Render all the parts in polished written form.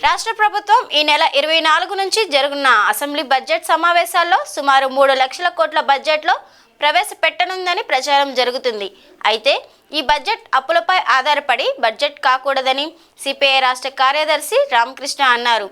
రాష్ట్ర ప్రభుత్వం ఈ నెల 24 నుంచి జరుగుతున్న అసెంబ్లీ బడ్జెట్ సమావేశాల్లో సుమారు 3 లక్షల కోట్ల బడ్జెట్లో ప్రవేశపెట్టనుందని ప్రచారం జరుగుతుంది. అయితే ఈ బడ్జెట్ అప్పులపై ఆధారపడి బడ్జెట్ కాకూడదని సిపిఐ రాష్ట్ర కార్యదర్శి రామకృష్ణ అన్నారు.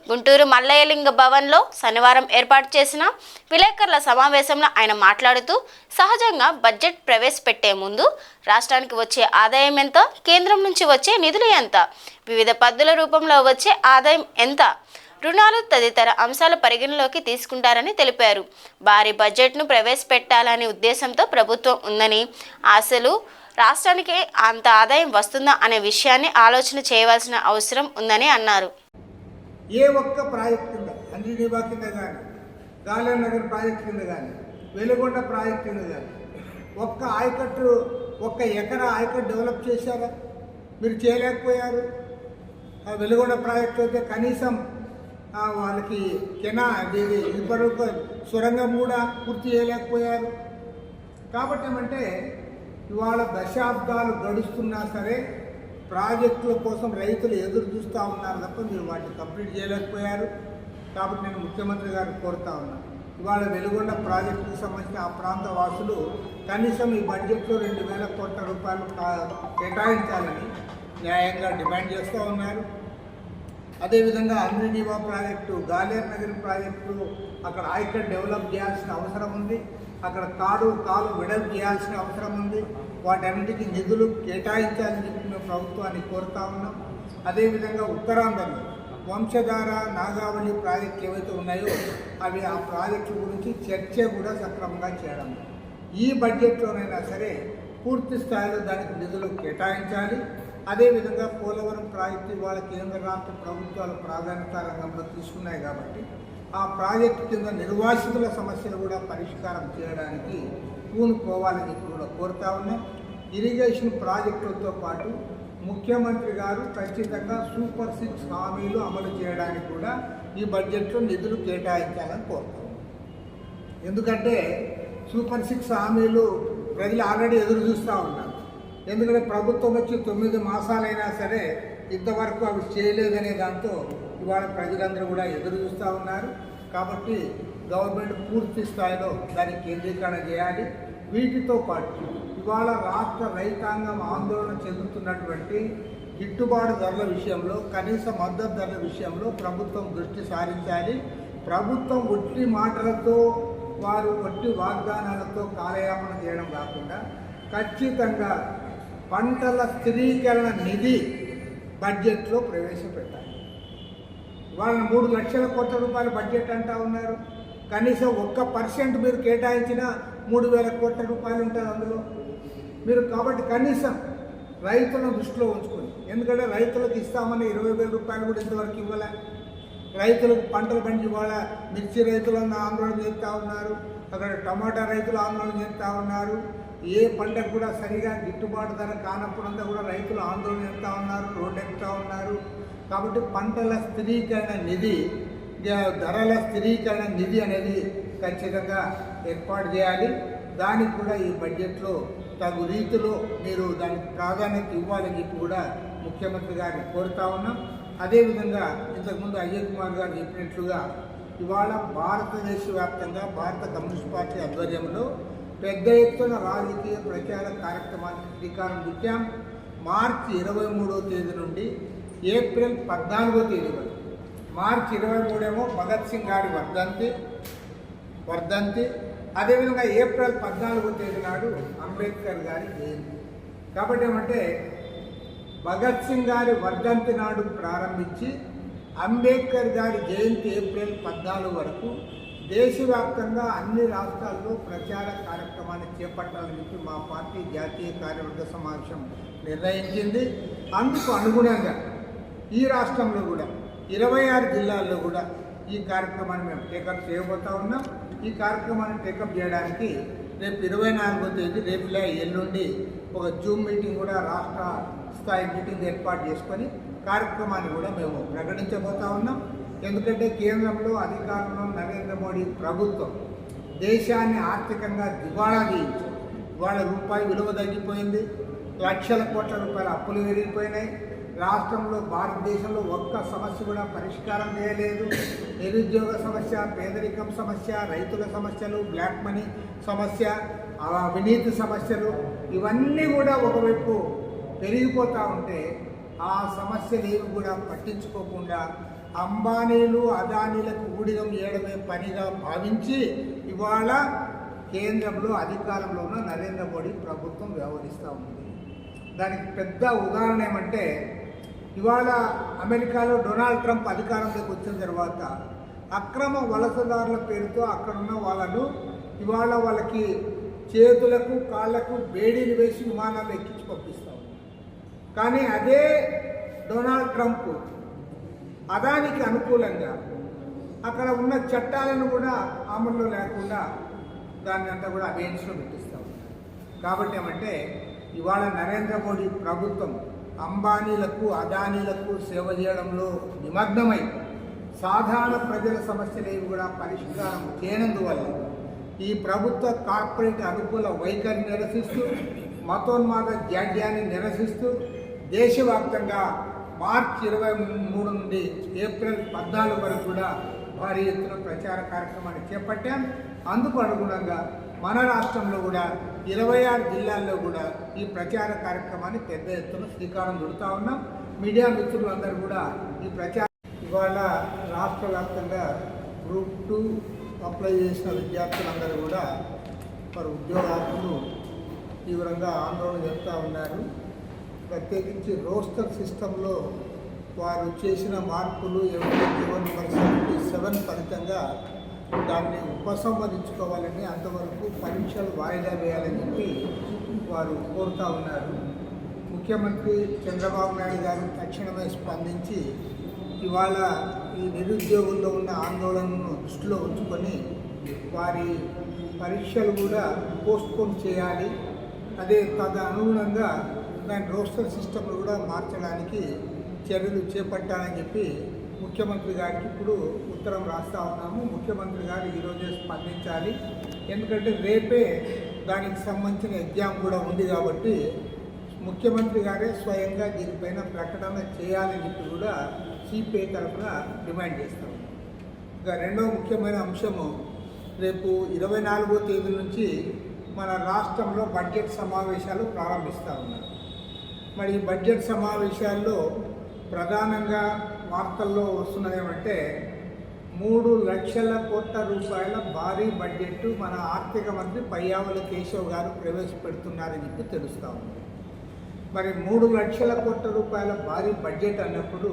గుంటూరు మల్లయ్యలింగ భవన్లో శనివారం ఏర్పాటు చేసిన విలేకరుల సమావేశంలో ఆయన మాట్లాడుతూ, సహజంగా బడ్జెట్ ప్రవేశపెట్టే ముందు రాష్ట్రానికి వచ్చే ఆదాయం ఎంత, కేంద్రం నుంచి వచ్చే నిధులు ఎంత, వివిధ పద్ధతుల రూపంలో వచ్చే ఆదాయం ఎంత, రుణాలు తదితర అంశాలు పరిగణలోకి తీసుకుంటారని తెలిపారు. భారీ బడ్జెట్ను ప్రవేశపెట్టాలనే ఉద్దేశంతో ప్రభుత్వం ఉందని, అసలు రాష్ట్రానికి అంత ఆదాయం వస్తుందా అనే విషయాన్ని ఆలోచన చేయవలసిన అవసరం ఉందని అన్నారు. ఏ ఒక్క ప్రాజెక్ట్ కింద అంజనీబా కింద కానీ, గాలేరు నగర్ ప్రాజెక్ట్ కింద కానీ, వెలుగొండ ప్రాజెక్ట్ కింద కానీ ఒక్క ఆయకట్టు, ఒక్క ఎకరా ఆయకట్టు డెవలప్ చేశారా? మీరు చేయలేకపోయారు. వెలుగొండ ప్రాజెక్టు అయితే కనీసం వాళ్ళకి ఇప్పటివరకు సొరంగం కూడా పూర్తి చేయలేకపోయారు. కాబట్టి ఏమంటే ఇవాళ దశాబ్దాలు గడుస్తున్నా సరే ప్రాజెక్టుల కోసం రైతులు ఎదురు చూస్తూ ఉన్నారు తప్ప మీరు వాటిని కంప్లీట్ చేయలేకపోయారు. కాబట్టి నేను ముఖ్యమంత్రి గారిని కోరుతా ఉన్నాను, ఇవాళ వెలుగొండ ప్రాజెక్టుకు సంబంధించిన ఆ ప్రాంత వాసులు కనీసం ఈ బడ్జెట్లో 2,000 కోట్ల రూపాయలు కేటాయించాలని న్యాయంగా డిమాండ్ చేస్తూ ఉన్నారు. అదేవిధంగా అంద్రినీవా ప్రాజెక్టు, గాలేరు నగర్ ప్రాజెక్టు అక్కడ ఆయకట్ డెవలప్ చేయాల్సిన అవసరం ఉంది. అక్కడ కాలు వెడల్పు చేయాల్సిన అవసరం ఉంది. వాటన్నిటికీ నిధులు కేటాయించాలని చెప్పి మేము ప్రభుత్వాన్ని కోరుతా ఉన్నాం. అదేవిధంగా ఉత్తరాంధ్రలో వంశధార, నాగావళి ప్రాజెక్టులు ఏవైతే ఉన్నాయో అవి ఆ ప్రాజెక్టుల గురించి చర్చ కూడా సక్రమంగా చేయడం. ఈ బడ్జెట్లోనైనా సరే పూర్తి స్థాయిలో దానికి నిధులు కేటాయించాలి. అదేవిధంగా పోలవరం ప్రాజెక్టు ఇవాళ కేంద్ర రాష్ట్ర ప్రభుత్వాలు ప్రాధాన్యత రంగంలో తీసుకున్నాయి కాబట్టి ఆ ప్రాజెక్టు కింద నిర్వాసితుల సమస్యలు కూడా పరిష్కారం చేయడానికి పూనుకోవాలని చెప్పి కూడా కోరుతా ఉన్నాం. ఇరిగేషన్ ప్రాజెక్టులతో పాటు ముఖ్యమంత్రి గారు ఖచ్చితంగా సూపర్ 6 హామీలు అమలు చేయడానికి కూడా ఈ బడ్జెట్లో నిధులు కేటాయించాలని కోరుతాం. ఎందుకంటే సూపర్ 6 హామీలు ప్రజలు ఆల్రెడీ ఎదురు చూస్తూ ఉన్నారు. ఎందుకంటే ప్రభుత్వం వచ్చి 9 మాసాలైనా సరే ఇంతవరకు అవి చేయలేదనే దాంతో ఇవాళ ప్రజలందరూ కూడా ఎదురు చూస్తూ ఉన్నారు. కాబట్టి గవర్నమెంట్ పూర్తి స్థాయిలో దాన్ని కేంద్రీకరణ చేయాలి. వీటితో పాటు ఇవాళ రాష్ట్ర రైతాంగం ఆందోళన చెందుతున్నటువంటి గిట్టుబాటు ధరల విషయంలో, కనీస మద్దతు ధరల విషయంలో ప్రభుత్వం దృష్టి సారించాలి. ప్రభుత్వం ఒట్టి మాటలతో, వారు ఒట్టి వాగ్దానాలతో కాలయాపన చేయడం కాకుండా ఖచ్చితంగా పంటల స్థిరీకరణ నిధి బడ్జెట్లో ప్రవేశపెట్టాలి. వాళ్ళ 3 లక్షల కోట్ల రూపాయల బడ్జెట్ అంటూ ఉన్నారు. కనీసం 1% మీరు కేటాయించిన 3,000 కోట్ల రూపాయలు ఉంటుంది అందులో మీరు. కాబట్టి కనీసం రైతులను దృష్టిలో ఉంచుకొని, ఎందుకంటే రైతులకు ఇస్తామని 20,000 రూపాయలు కూడా ఇంతవరకు ఇవ్వలే. రైతులకు పంటలు పండి ఇవాళ మిర్చి రైతులను ఆందోళన చేస్తూ ఉన్నారు, అక్కడ టమాటా రైతులు ఆందోళన చేస్తూ ఉన్నారు. ఏ పంటకు కూడా సరిగా గిట్టుబాటు ధర కానప్పుడంతా కూడా రైతులు ఆందోళన చేస్తూ ఉన్నారు, రోడ్డు ఎక్కుతూ ఉన్నారు. కాబట్టి పంటల స్థిరీకరణ నిధి, ధరల స్థిరీకరణ నిధి అనేది ఖచ్చితంగా ఏర్పాటు చేయాలి. దానికి కూడా ఈ బడ్జెట్లో తగు రీతిలో మీరు దానికి ప్రాధాన్యత ఇవ్వాలని చెప్పి కూడా ముఖ్యమంత్రి గారిని కోరుతా ఉన్నాం. అదేవిధంగా ఇంతకుముందు అజయ్ కుమార్ గారు చెప్పినట్లుగా ఇవాళ భారతదేశ వ్యాప్తంగా భారత కమ్యూనిస్ట్ పార్టీ ఆధ్వర్యంలో పెద్ద ఎత్తున రాజకీయ ప్రచార కార్యక్రమానికి శ్రీకారం చుట్టాం. మార్చి 23వ తేదీ నుండి ఏప్రిల్ 14వ తేదీ వరకు. మార్చి 23 ఏమో భగత్ సింగ్ గారి వర్ధంతి. అదేవిధంగా ఏప్రిల్ 14వ తేదీ నాడు అంబేద్కర్ గారి జయంతి. కాబట్టి ఏమంటే భగత్ సింగ్ గారి వర్ధంతి నాడు ప్రారంభించి అంబేద్కర్ గారి జయంతి ఏప్రిల్ 14 వరకు దేశవ్యాప్తంగా అన్ని రాష్ట్రాల్లో ప్రచార కార్యక్రమాన్ని చేపట్టాలని చెప్పి మా పార్టీ జాతీయ కార్యవర్గ సమావేశం నిర్ణయించింది. అందుకు అనుగుణంగా ఈ రాష్ట్రంలో కూడా 26 జిల్లాల్లో కూడా ఈ కార్యక్రమాన్ని మేము టేకప్ చేయబోతా ఉన్నాం. ఈ కార్యక్రమాన్ని టేకప్ చేయడానికి రేపు 24వ తేదీ, రేపులే ఎల్లుండి ఒక జూమ్ మీటింగ్ కూడా, రాష్ట్ర స్థాయి మీటింగ్ ఏర్పాటు చేసుకొని కార్యక్రమాన్ని కూడా మేము ప్రకటించబోతా ఉన్నాం. ఎందుకంటే కేంద్రంలో అధికారంలో నరేంద్ర మోడీ ప్రభుత్వం దేశాన్ని ఆర్థికంగా దివాళా తీయించారు. ఇవాళ రూపాయి విలువ తగ్గిపోయింది, లక్షల కోట్ల రూపాయల అప్పులు పెరిగిపోయినాయి. రాష్ట్రంలో భారతదేశంలో ఒక్క సమస్య కూడా పరిష్కారం చేయలేదు. నిరుద్యోగ సమస్య, పేదరికం సమస్య, రైతుల సమస్యలు, బ్లాక్ మనీ సమస్య, అవినీతి సమస్యలు ఇవన్నీ కూడా ఒకవైపు పెరిగిపోతూ ఉంటే ఆ సమస్యలు ఏవి కూడా పట్టించుకోకుండా అంబానీలు అదానీలకు ఊడిగం చేయడమే పనిగా భావించి ఇవాళ కేంద్రంలో అధికారంలో ఉన్న నరేంద్ర మోడీ ప్రభుత్వం వ్యవహరిస్తూ ఉంది. దానికి పెద్ద ఉదాహరణ ఏమంటే ఇవాళ అమెరికాలో డొనాల్డ్ ట్రంప్ అధికారంలోకి వచ్చిన తర్వాత అక్రమ వలసదారుల పేరుతో అక్కడున్న వాళ్ళను ఇవాళ వాళ్ళకి చేతులకు కాళ్లకు వేడీలు వేసి విమానాలు ఎక్కించి పంపిస్తాం. కానీ అదే డొనాల్డ్ ట్రంప్ అదానికి అనుకూలంగా అక్కడ ఉన్న చట్టాలను కూడా అమల్లో లేకుండా దాన్ని అంతా కూడా అగెయిన్స్ట్లో పెట్టిస్తాం. కాబట్టి ఏమంటే ఇవాళ నరేంద్ర మోడీ ప్రభుత్వం అంబానీలకు అదానీలకు సేవ చేయడంలో నిమగ్నమై సాధారణ ప్రజల సమస్యలేవి కూడా పరిష్కారం చేయనందువల్ల ఈ ప్రభుత్వ కార్పొరేట్ అనుకూల వైఖరిని నిరసిస్తూ మతోన్మాద జాడ్యాన్ని నిరసిస్తూ దేశవ్యాప్తంగా మార్చి 23 నుండి ఏప్రిల్ 14 వరకు కూడా భారీ ఎత్తున ప్రచార కార్యక్రమాన్ని చేపట్టాం. అందుకు అనుగుణంగా మన రాష్ట్రంలో కూడా 26 జిల్లాల్లో కూడా ఈ ప్రచార కార్యక్రమాన్ని పెద్ద ఎత్తున శ్రీకారం చుడుతూ ఉన్నాం. మీడియా మిత్రులందరూ కూడా ఈ ఇవాళ రాష్ట్ర వ్యాప్తంగా గ్రూప్ 2 అప్లై చేసిన విద్యార్థులందరూ కూడా వారు ఉద్యోగార్థులు తీవ్రంగా ఆందోళన చేస్తూ ఉన్నారు. ప్రత్యేకించి రోస్టర్ సిస్టంలో వారు చేసిన మార్పులు ఎవరి జీవన్ నెంబర్ 77 ఫలితంగా దాన్ని ఉపసంహరించుకోవాలని, అంతవరకు పరీక్షలు వాయిదా వేయాలని చెప్పి వారు కోరుతూ ఉన్నారు. ముఖ్యమంత్రి చంద్రబాబు నాయుడు గారు తక్షణమే స్పందించి ఇవాళ ఈ నిరుద్యోగుల్లో ఉన్న ఆందోళనను దృష్టిలో ఉంచుకొని వారి పరీక్షలు కూడా పోస్ట్పోన్ చేయాలి. అదే అనుగుణంగా దాని రోస్టర్ సిస్టమ్ను కూడా మార్చడానికి చర్యలు చేపట్టాలని చెప్పి ముఖ్యమంత్రి గారికి ఇప్పుడు ఉత్తరం రాస్తా ఉన్నాము. ముఖ్యమంత్రి గారు ఈరోజే స్పందించాలి. ఎందుకంటే రేపే దానికి సంబంధించిన ఎగ్జామ్ కూడా ఉంది కాబట్టి ముఖ్యమంత్రి గారే స్వయంగా దీనిపైన ప్రకటన చేయాలని చెప్పి కూడా సిపిఐ తరఫున డిమాండ్ చేస్తాము. ఇంకా రెండవ ముఖ్యమైన అంశము, రేపు 24వ తేదీ నుంచి మన రాష్ట్రంలో బడ్జెట్ సమావేశాలు ప్రారంభిస్తూ ఉన్నారు. మరి ఈ బడ్జెట్ సమావేశాల్లో ప్రధానంగా వార్తల్లో వస్తున్నది ఏమంటే 3 లక్షల కోట్ల రూపాయల భారీ బడ్జెట్ మన ఆర్థిక మంత్రి పయ్యావుల కేశవ్ గారు ప్రవేశపెడుతున్నారని చెప్పి తెలుస్తూ ఉంది. మరి 3 లక్షల కోట్ల రూపాయల భారీ బడ్జెట్ అన్నప్పుడు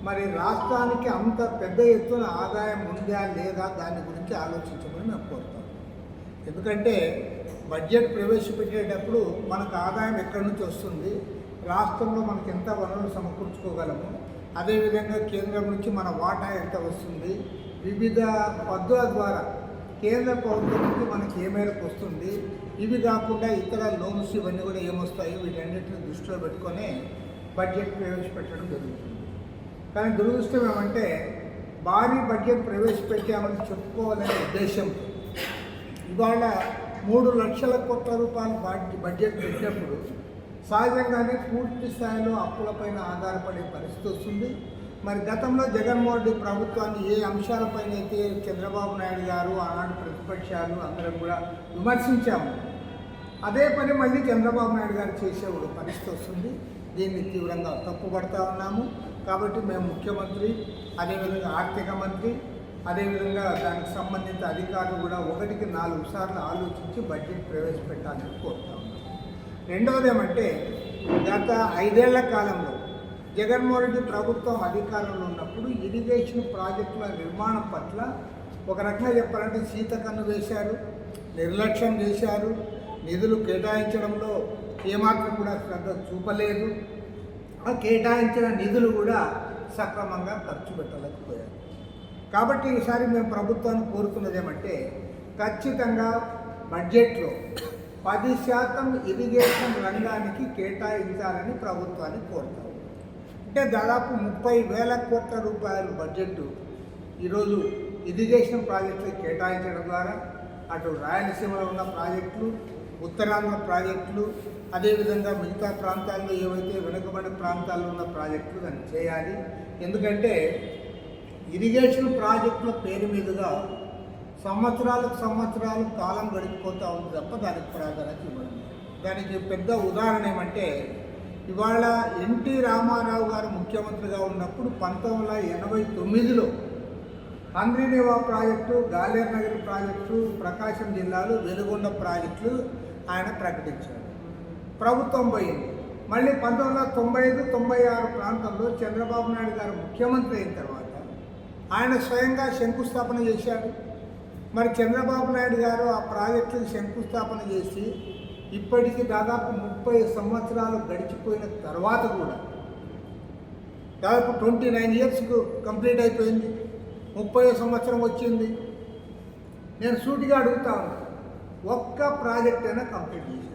మరి రాష్ట్రానికి అంత పెద్ద ఎత్తున ఆదాయం ఉందా లేదా దాని గురించి ఆలోచించమని మేము కోరుతాం. ఎందుకంటే బడ్జెట్ ప్రవేశపెట్టేటప్పుడు మనకు ఆదాయం ఎక్కడి నుంచి వస్తుంది, రాష్ట్రంలో మనకు ఎంత వనరులు సమకూర్చుకోగలము, అదేవిధంగా కేంద్రం నుంచి మన వాటా ఎంత వస్తుంది, వివిధ పద్ధతుల ద్వారా కేంద్ర ప్రభుత్వం నుంచి మనకి ఏ మేరకు వస్తుంది, ఇవి కాకుండా ఇతర లోన్స్ ఇవన్నీ కూడా ఏమొస్తాయో వీటన్నిటిని దృష్టిలో పెట్టుకొని బడ్జెట్ ప్రవేశపెట్టడం జరుగుతుంది. కానీ దురదృష్టం ఏమంటే భారీ బడ్జెట్ ప్రవేశపెట్టామని చెప్పుకోవాలనే ఉద్దేశంతో ఇవాళ 3 లక్షల కోట్ల రూపాయల బడ్జెట్ పెట్టినప్పుడు సహజంగానే పూర్తి స్థాయిలో అప్పులపైన ఆధారపడే పరిస్థితి వస్తుంది. మరి గతంలో జగన్మోహన్ రెడ్డి ప్రభుత్వాన్ని ఏ అంశాలపైన అయితే చంద్రబాబు నాయుడు గారు ఆనాడు ప్రతిపక్షాలు అందరం కూడా విమర్శించాము, అదే పని మళ్ళీ చంద్రబాబు నాయుడు గారు చేసే పరిస్థితి వస్తుంది. దీన్ని తీవ్రంగా తప్పుపడతా ఉన్నాము. కాబట్టి మేము ముఖ్యమంత్రి, అదేవిధంగా ఆర్థిక మంత్రి, అదేవిధంగా దానికి సంబంధిత అధికారులు కూడా 1కి 4 సార్లు ఆలోచించి బడ్జెట్ ప్రవేశపెట్టాలని కోరుతా ఉన్నాం. రెండవది ఏమంటే గత 5 ఏళ్ల కాలంలో జగన్మోహన్ రెడ్డి ప్రభుత్వం అధికారంలో ఉన్నప్పుడు ఇరిగేషన్ ప్రాజెక్టుల నిర్మాణం పట్ల ఒక రకంగా చెప్పాలంటే శీతకన్ను వేశారు, నిర్లక్ష్యం చేశారు, నిధులు కేటాయించడంలో ఏమాత్రం కూడా శ్రద్ధ చూపలేదు. ఆ కేటాయించిన నిధులు కూడా సక్రమంగా ఖర్చు పెట్టలేకపోయారు. కాబట్టి ఈసారి మేము ప్రభుత్వాన్ని కోరుతున్నది ఏమంటే ఖచ్చితంగా బడ్జెట్లో 10% ఇరిగేషన్ రంగానికి కేటాయించాలని ప్రభుత్వాన్ని కోరుతాం. అంటే దాదాపు 30,000 కోట్ల రూపాయల బడ్జెట్ ఈరోజు ఇరిగేషన్ ప్రాజెక్టులు కేటాయించడం ద్వారా అటు రాయలసీమలో ఉన్న ప్రాజెక్టులు, ఉత్తరాంధ్ర ప్రాజెక్టులు, అదేవిధంగా మిగతా ప్రాంతాల్లో ఏవైతే వెనుకబడిన ప్రాంతాల్లో ఉన్న ప్రాజెక్టులు దాన్ని చేయాలి. ఎందుకంటే ఇరిగేషన్ ప్రాజెక్టుల పేరు మీదుగా సంవత్సరాలు కాలం గడిచిపోతూ ఉంది తప్ప దానికి ప్రాధాన్యత ఇవ్వడం. దానికి పెద్ద ఉదాహరణ ఏమంటే ఇవాళ ఎన్టీ రామారావు గారు ముఖ్యమంత్రిగా ఉన్నప్పుడు 1989లో హంద్రీనేవా ప్రాజెక్టు, గాలేరు నగర్ ప్రాజెక్టు, ప్రకాశం జిల్లాలో వెలుగొండ ప్రాజెక్టులు ఆయన ప్రకటించారు. ప్రభుత్వం పోయింది. మళ్ళీ 1995-96 ప్రాంతంలో చంద్రబాబు నాయుడు గారు ముఖ్యమంత్రి అయిన తర్వాత ఆయన స్వయంగా శంకుస్థాపన చేశాడు. మరి చంద్రబాబు నాయుడు గారు ఆ ప్రాజెక్టుకి శంకుస్థాపన చేసి ఇప్పటికీ దాదాపు 30 సంవత్సరాలు గడిచిపోయిన తర్వాత కూడా దాదాపు 29 ఇయర్స్కు కంప్లీట్ అయిపోయింది. 30వ సంవత్సరం వచ్చింది. నేను సూటిగా అడుగుతా ఉన్నాను, ఒక్క ప్రాజెక్ట్ అయినా కంప్లీట్ చేశాను?